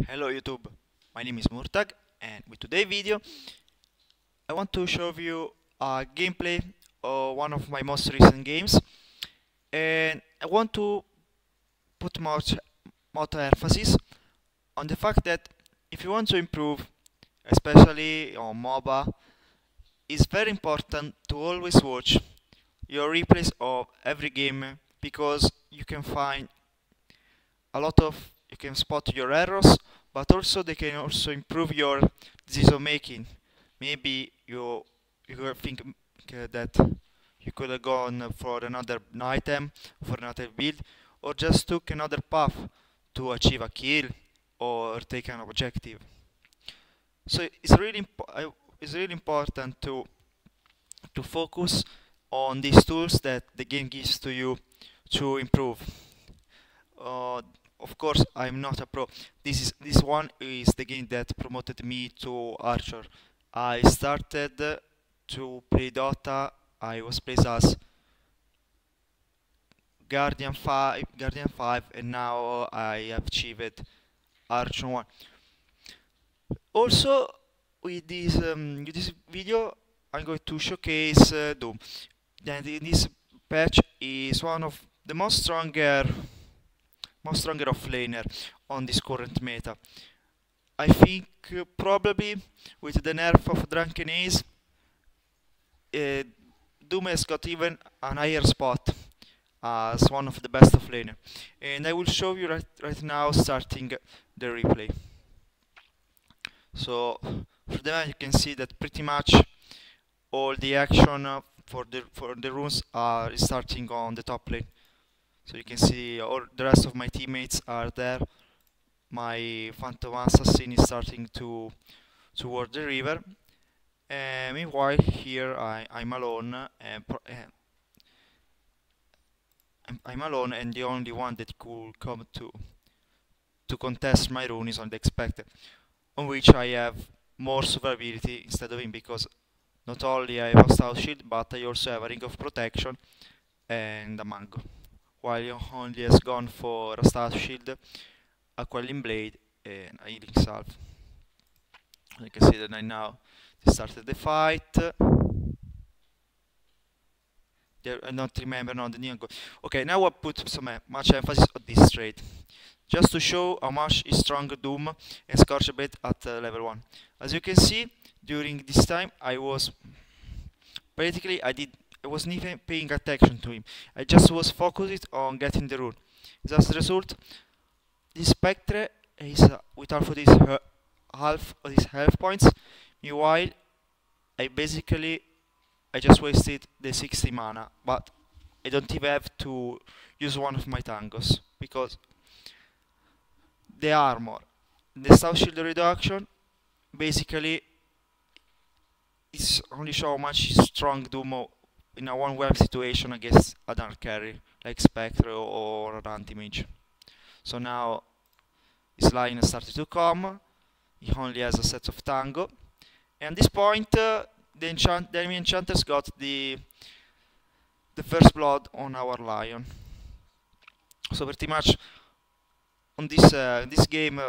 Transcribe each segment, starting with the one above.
Hello YouTube, my name is Murtag and with today's video I want to show you a gameplay of one of my most recent games, and I want to put more emphasis on the fact that if you want to improve, especially on MOBA, it's very important to always watch your replays of every game, because you can find a lot of, you can spot your errors, but also they can also improve your decision making. Maybe you will think that you could have gone for another item, for another build, or just took another path to achieve a kill or take an objective. So it's really important to focus on these tools that the game gives to you to improve. Uh, of course, I'm not a pro. This one is the game that promoted me to Archer. I started to play Dota. I was placed as Guardian 5, and now I have achieved Archer 1. Also, with this video, I'm going to showcase Doom. And this patch is one of the most stronger offlaner on this current meta. I think probably with the nerf of Drunken Ace, Doom has got even a higher spot as one of the best offlaner. And I will show you right now, starting the replay. So for that you can see that pretty much all the action for the runes are starting on the top lane. So you can see all the rest of my teammates are there. My Phantom Assassin is starting toward the river. Meanwhile, here I'm alone, and I'm alone, and the only one that could come to contest my rune is on the expected, on which I have more survivability instead of him, because not only I have a stout shield, but I also have a ring of protection and a mango, while he only has gone for a stout shield, a quelling blade, and a healing salve. You can see that I now started the fight. I don't remember now the neon goal. Okay, now I put much emphasis on this trade, just to show how much is strong Doom and Scorch Blade at level 1. As you can see, during this time I was practically I wasn't even paying attention to him. I just was focused on getting the rune. As a result, this Spectre is with half of his health points. Meanwhile, I just wasted the 60 mana, but I don't even have to use one of my tangos, because the armor, the stout shield reduction, basically is only show how much strong Doom in a one-web situation against a dark carry like Spectre or an anti-mage. So now his line has started to come. He only has a set of tango, and at this point the enemy enchanters got the first blood on our lion. So pretty much on this game,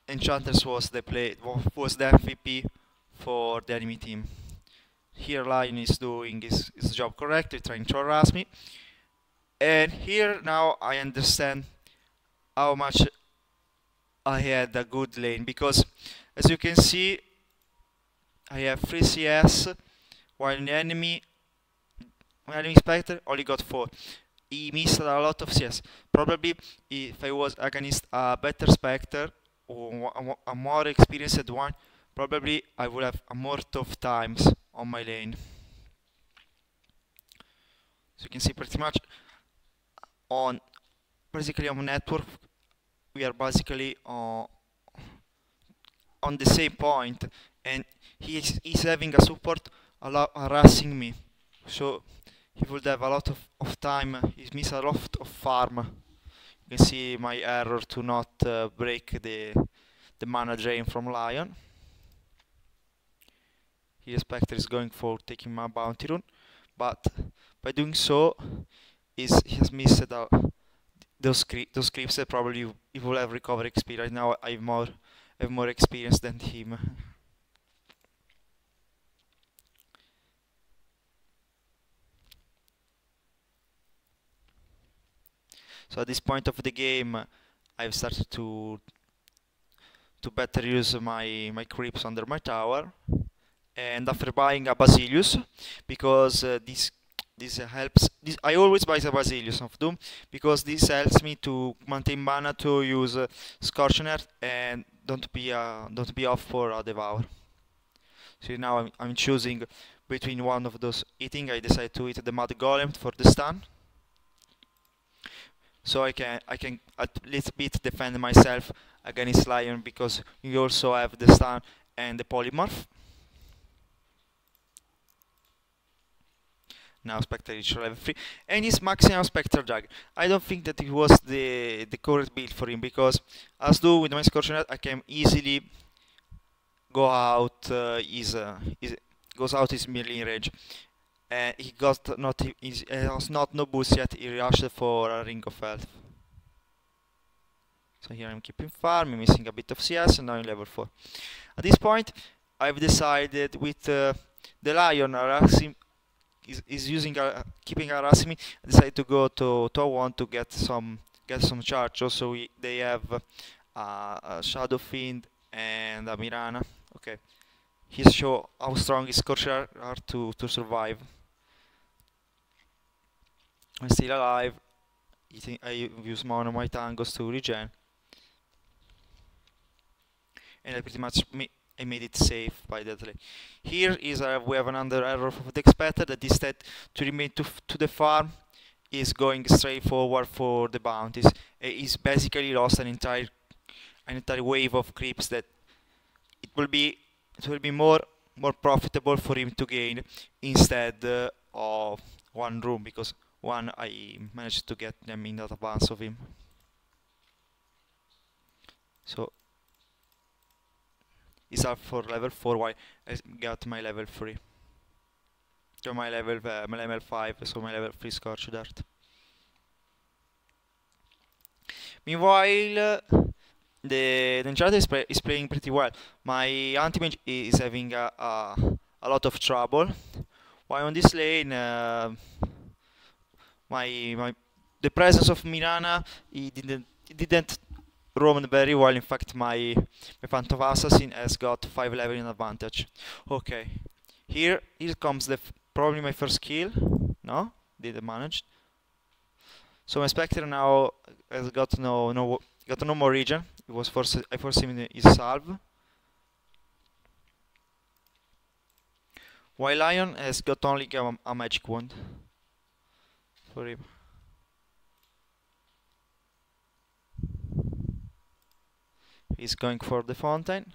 enchanters was the MVP for the enemy team. Here lion is doing his job correctly, trying to harass me, and here now I understand how much I had a good lane, because as you can see I have 3 CS, while the enemy Spectre only got 4. He missed a lot of CS. Probably if I was against a better Spectre or a more experienced one, probably I would have a more tough times on my lane. So you can see pretty much basically on network we are basically on the same point, and he's having a support harassing me, so he would have a lot of time. He missed a lot of farm. You can see my error to not break the mana drain from Lion. Here Spectre is going for taking my bounty rune, but by doing so he has missed those creeps that probably he will have recovery experience. Now I have more experience than him. So at this point of the game, I've started to better use my creeps under my tower, and after buying a Basilius, because this helps. I always buy the Basilius of Doom because this helps me to maintain mana to use Scorching Earth and don't be off for a Devour. So now I'm choosing between one of those eating. I decide to eat the Mud Golem for the stun, so I can at least bit defend myself against Lion because you also have the stun and the polymorph. Now Spectre reached level 3 and he's maxing out Spectre Dragon. I don't think that it was the correct build for him because as do with my Scorching Earth I can easily go out goes out his melee range. He got not he has not no boost yet. He rushed for a Ring of Health. So here I'm keeping farm, missing a bit of CS, and now in level 4. At this point, I've decided with the Lion harassing is using keeping harassing me. I decided to go to a 1 to get some charge. Also, they have a Shadow Fiend and a Mirana. Okay, he's show how strong his Scorcher are to survive. I'm still alive. I use one of my tangos to regen, and I pretty much I made it safe by that lane. Here is we have another error of the expecter that instead to remain to the farm is going straight forward for the bounties. He's basically lost an entire wave of creeps that it will be more profitable for him to gain instead of one room, because one I managed to get them in advance of him. So he's up for level 4 while I got my level 3. So my level 5, so my level 3 Scorched Earth. Meanwhile, the Enchanter is playing pretty well. My anti-mage is having a lot of trouble. While on this lane, the presence of Mirana, he didn't roam very well. In fact, my Phantom Assassin has got 5 level in advantage. Okay, here comes probably my first kill. No, didn't manage. So my Spectre now has got no more regen. I forced him in his salve. While Lion has got only a magic wand for him. He's going for the fountain.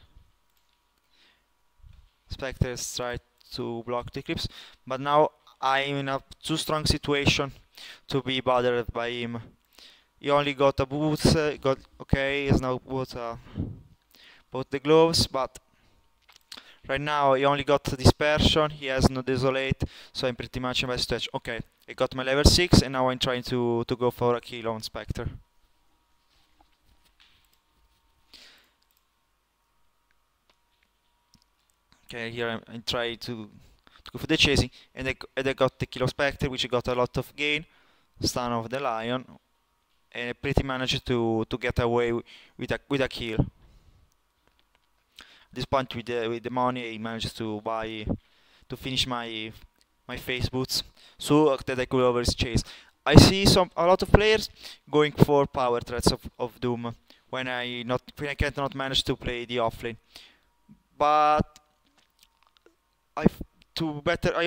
Spectre has tried to block the Eclipse, but now I'm in a too strong situation to be bothered by him. He only got a boots, okay, he's now bought the gloves, but right now he only got dispersion, he has no desolate, so I'm pretty much in my stage. Okay, I got my level 6 and now I'm trying to go for a kill on Spectre. Okay, here I'm trying to go for the chasing, and I got the kill of Spectre, which got a lot of gain, stun of the Lion, and I pretty managed to get away with a kill. At this point, with the money, I managed to finish my face boots, so that I could always chase. I see a lot of players going for power threats of Doom when I cannot manage to play the offlane, but I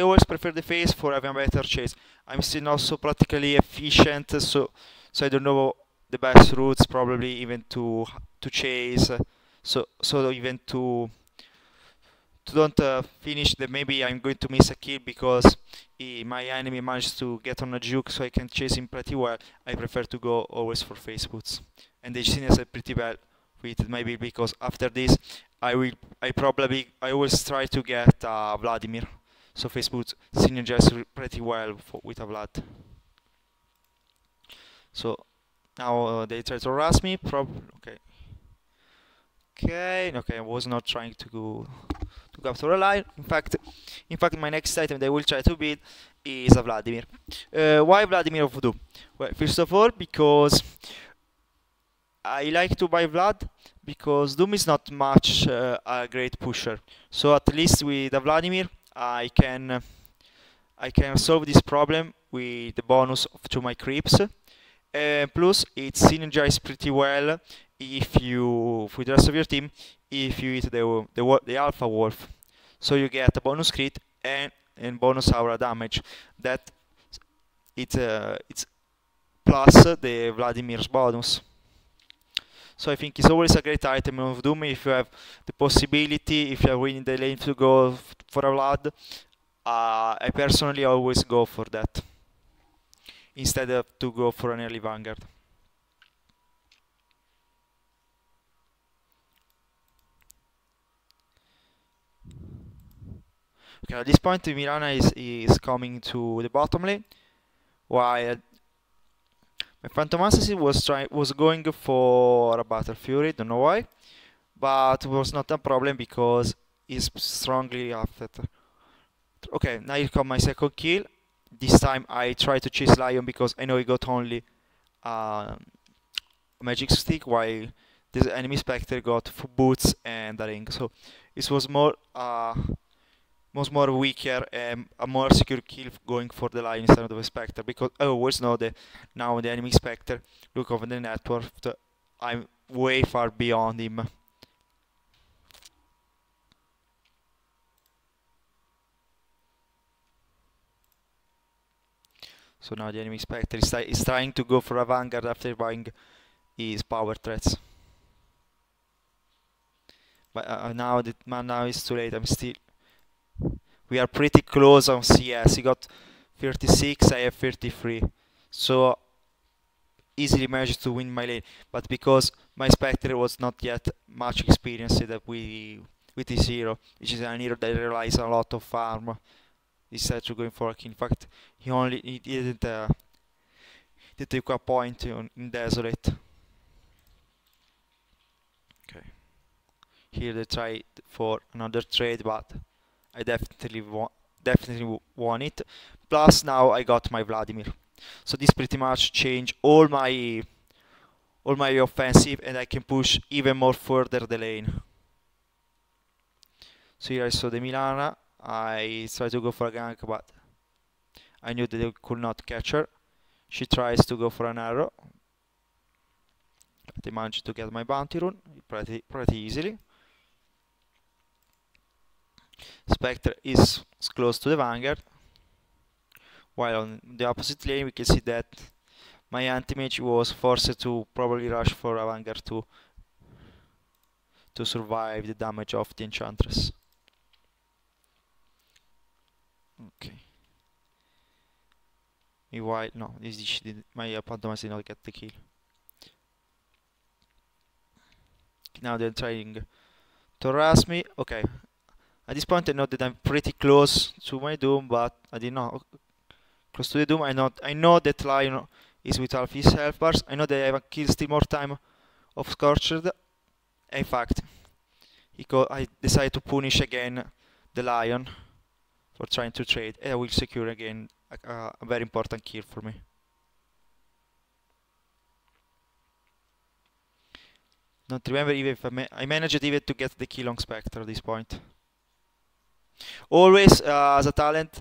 always prefer the face for having a better chase. I'm still not so practically efficient, so I don't know the best routes, probably even to chase. So even to don't finish maybe I'm going to miss a kill because my enemy managed to get on a juke, so I can chase him pretty well. I prefer to go always for face boots, and the genius is pretty well with my build, because after this I always try to get Vladimir, so face boots synergize pretty well with a Vlad. So Now they try to harass me. Okay. Okay. I was not trying to go to capture a line. In fact, my next item they will try to build is a Vladimir. Why Vladimir of Doom? Well, first of all, because I like to buy Vlad because Doom is not much a great pusher. So at least with a Vladimir, I can solve this problem with the bonus to my creeps. Plus, it synergizes pretty well if you, with the rest of your team, if you hit the Alpha Wolf. So you get a bonus crit and bonus aura damage. That it's plus the Vladimir's bonus. So I think it's always a great item of Doom if you have the possibility, if you are winning the lane to go for a Vlad. I personally always go for that instead of to go for an early Vanguard. Okay, at this point Mirana is coming to the bottom lane, while my Phantom Assassin was going for a Battle Fury, don't know why, but it was not a problem because he's strongly after. Okay, now here comes my second kill. This time I try to chase Lion because I know he got only magic stick, while this enemy Spectre got boots and a ring. So it was more weaker and a more secure kill going for the Lion instead of the Spectre, because I always know that now the enemy Spectre, look over the network, I'm way far beyond him. So now the enemy Spectre is trying to go for a Vanguard after buying his power threats. But now it's too late. We are pretty close on CS. He got 36, I have 33. So easily managed to win my lane. But because my Spectre was not yet much experienced with his hero, which is an hero that relies on a lot of farm, instead of going for a kill. In fact, he didn't take a point in Desolate. Okay. Here they try for another trade, but I definitely won it. Plus now I got my Vladimir. So this pretty much changed all my offensive, and I can push even more further the lane. So here I saw the Milana. I tried to go for a gank, but I knew that I could not catch her. She tries to go for an arrow. But I managed to get my bounty rune pretty easily. Spectre is close to the Vanguard, while on the opposite lane we can see that my anti-mage was forced to probably rush for a Vanguard to survive the damage of the Enchantress. Okay. Meanwhile, no, my Pantomas did not get the kill. Now they're trying to harass me. Okay. At this point I know that I'm pretty close to my Doom, but I did not close to the Doom. I know that Lion is with half his health bars. I know that I have a kill still more time of Scorched. In fact, I decided to punish again the Lion for trying to trade, and I will secure again a very important kill for me. Don't remember even if I managed even to get the kill on Spectre at this point. Always, as a talent,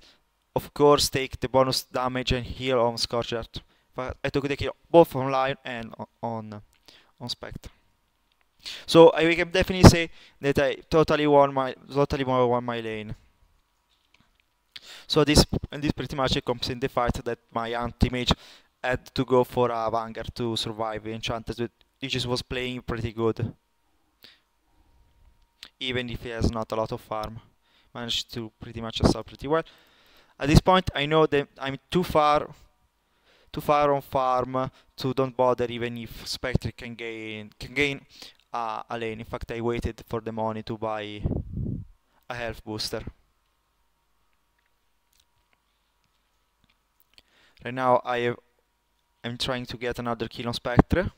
of course, take the bonus damage and heal on Scorched. But I took the kill both on Lion and on Spectre. So I can definitely say that I totally won my lane. So this pretty much accomplished the fact that my anti-mage had to go for a Vanguard to survive Enchanted, which just was playing pretty good, even if he has not a lot of farm. Managed to pretty much assault pretty well. At this point I know that I'm too far on farm to don't bother even if Spectre can gain a lane. In fact, I waited for the money to buy a health booster. Right now I I'm trying to get another kill on Spectre,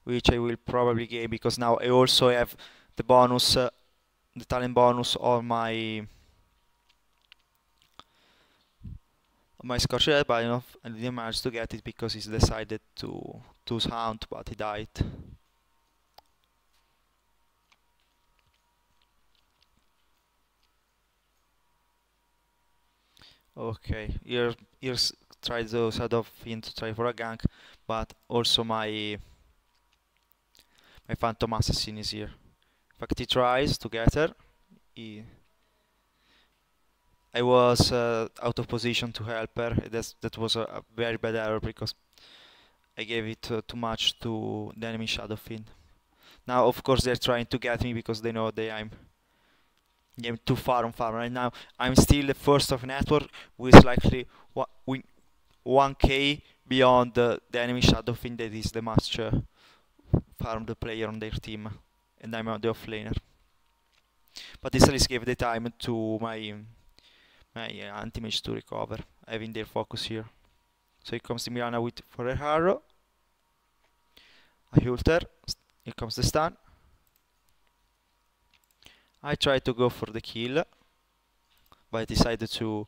which I will probably gain because now I also have the bonus, the talent bonus on my Scorched Earth, but I didn't manage to get it because he's decided to hunt, but he died. Okay, here's tried the side of him to try for a gank, but also my Phantom Assassin is here. In fact, he tries to get her. I was out of position to help her. That was a very bad error because I gave it too much to the enemy Shadow Fiend. Now, of course, they're trying to get me because they know I'm too far on farm. Right now, I'm still the first of network with likely 1k beyond the enemy Shadow Fiend that is the much farmed player on their team, and I'm the offlaner. But this at least gave the time to my anti-mage to recover, having their focus here. So here comes the Mirana with for her arrow. I ult her. Here comes the stun. I tried to go for the kill, but I decided to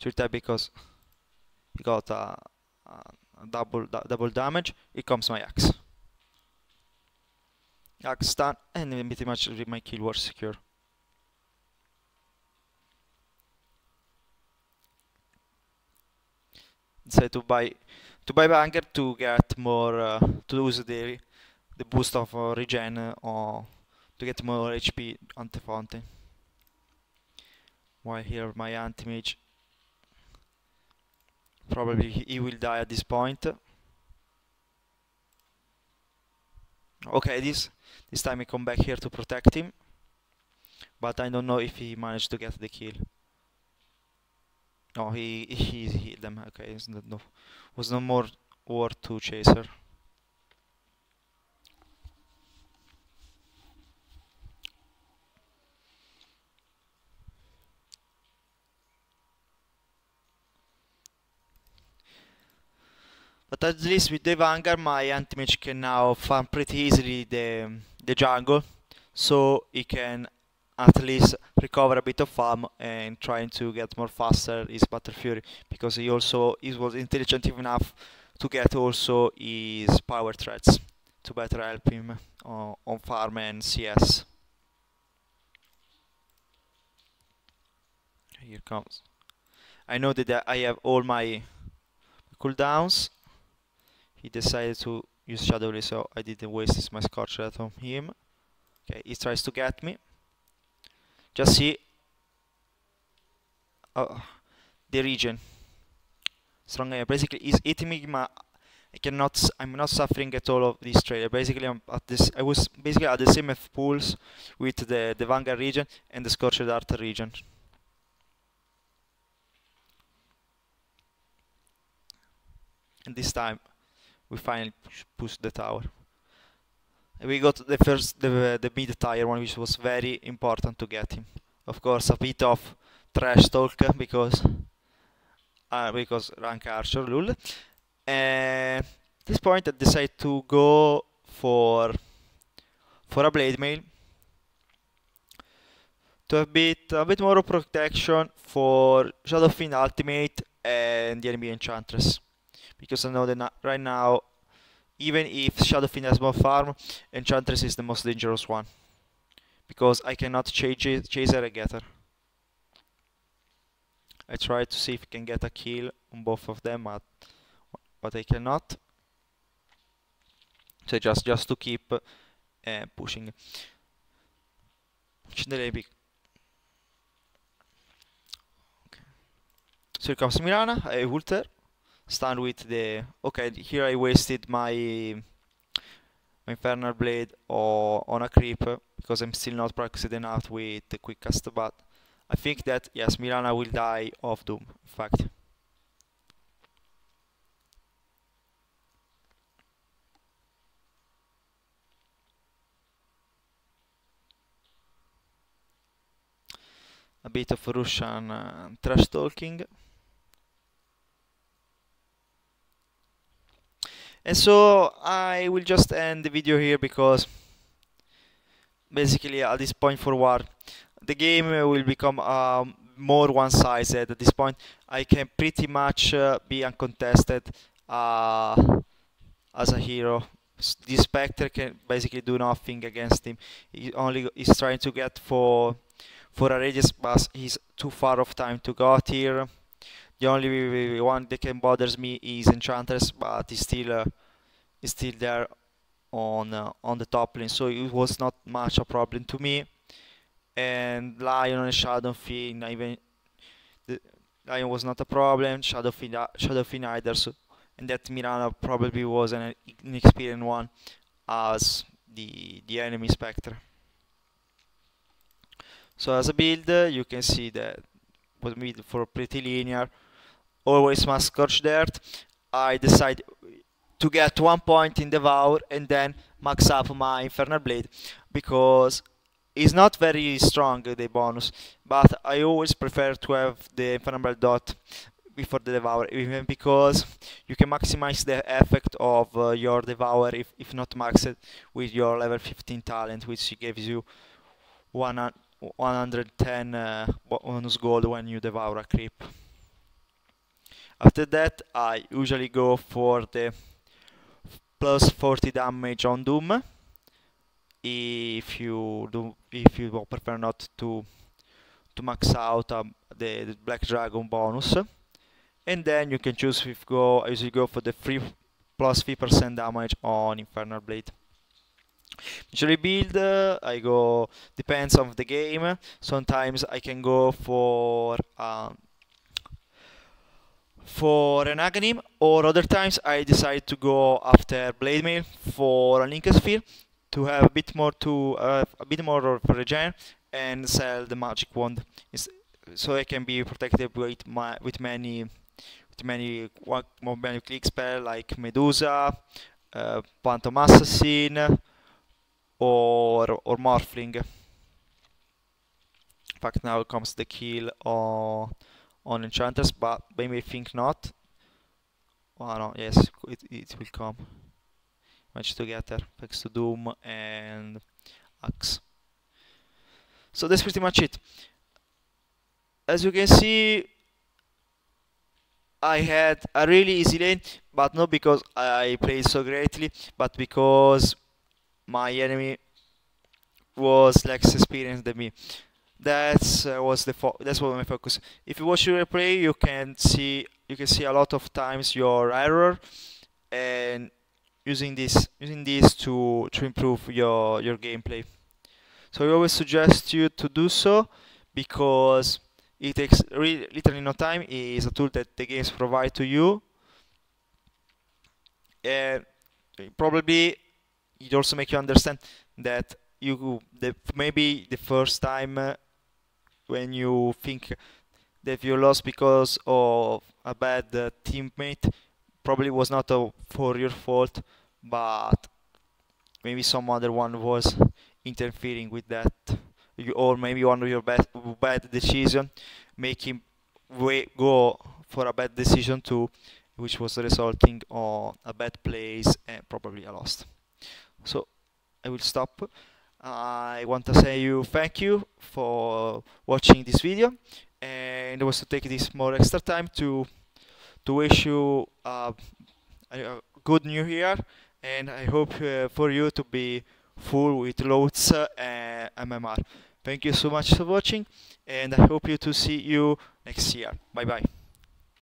retire because he got a double damage. Here comes my axe. Axe stun, and then pretty much my kill was secure. Decided to buy Banger to get more to use the boost of regen or to get more HP on the fountain. While here my anti-mage probably he will die at this point. Okay, this time I come back here to protect him, but I don't know if he managed to get the kill. No, he hit them. Okay, was no more worth to chase her. But at least with the Vanguard, my anti-mage can now farm pretty easily the jungle, so he can at least recover a bit of farm and trying to get more faster his Battle Fury, because he was intelligent enough to get also his power threats to better help him on farm and CS. Here comes. I know that I have all my cooldowns. He decided to use Shadow Blade, so I didn't waste my Scorched Earth on him. Okay, he tries to get me. Just see the region. Strong air. Basically, he's hitting me. I'm not suffering at all of this trailer. Basically, I was basically at the same F pools with the Vanguard region and the Scorched Earth region. And this time, we finally pushed the tower. And we got the mid tier one, which was very important to get him. Of course, a bit of trash talk because rank archer, lul. And at this point, I decided to go for a blade mail to have a bit more protection for Shadow Fiend ultimate and the enemy Enchantress. Because I know that right now, even if Shadow Fiend has more farm, Enchantress is the most dangerous one. Because I cannot chase her and get her. I tried to see if I can get a kill on both of them, but I cannot. So just to keep pushing. Okay. So here comes Mirana, I ult her. Stun with the... Okay, here I wasted my Infernal Blade on a creep because I'm still not practiced enough with the quick cast, but I think that, yes, Mirana will die of Doom, in fact. A bit of Russian trash talking. And so I will just end the video here, because basically at this point forward the game will become more one-sided. At this point I can pretty much be uncontested as a hero. This Spectre can basically do nothing against him. He only is trying to get for a radius, but he's too far off time to got here. The only one that can bothers me is Enchantress, but he's still there on the top lane, so it was not much a problem to me. And Lion and Shadow Fiend, even the Lion was not a problem. Shadow Fiend either. So, and that Mirana probably was an inexperienced one as the enemy Spectre. So as a build, you can see that was made for pretty linear. Always must Scorch Dirt. I decide to get 1 point in Devour and then max up my Infernal Blade, because it's not very strong, the bonus, but I always prefer to have the Infernal Dot before the Devour, even because you can maximize the effect of your Devour if not maxed with your level 15 talent, which gives you 110 bonus gold when you Devour a creep. After that I usually go for the plus 40 damage on Doom, if you prefer not to max out the Black Dragon bonus. And then you can choose if I usually go for the plus 3% damage on Infernal Blade. Usually build I go, depends on the game. Sometimes I can go for an Aghanim, or other times I decide to go after Blade Mail for a Link Sphere to have a bit more of regen and sell the magic wand, so I can be protected with many click spell like Medusa, Phantom Assassin, or Morphling. In fact, now comes the kill on Enchantress, but maybe I think not. Oh no, yes, it will come. Managed to get her thanks to Doom and Axe. So that's pretty much it. As you can see, I had a really easy lane, but not because I played so greatly, but because my enemy was less experienced than me. That's was my focus. If you watch your replay, you can see a lot of times your error, and using this to improve your gameplay. So I always suggest you to do so, because it takes literally no time. It is a tool that the games provide to you, and probably it also make you understand that maybe the first time when you think that you lost because of a bad teammate, probably was not for your fault, but maybe some other one was interfering with that, or maybe one of your bad decision make him go for a bad decision too, which was resulting on a bad place and probably a loss. So I will stop. I want to say thank you for watching this video, and also take this more extra time to wish you a good new year, and I hope for you to be full with loads and MMR. Thank you so much for watching, and I hope to see you next year. Bye bye.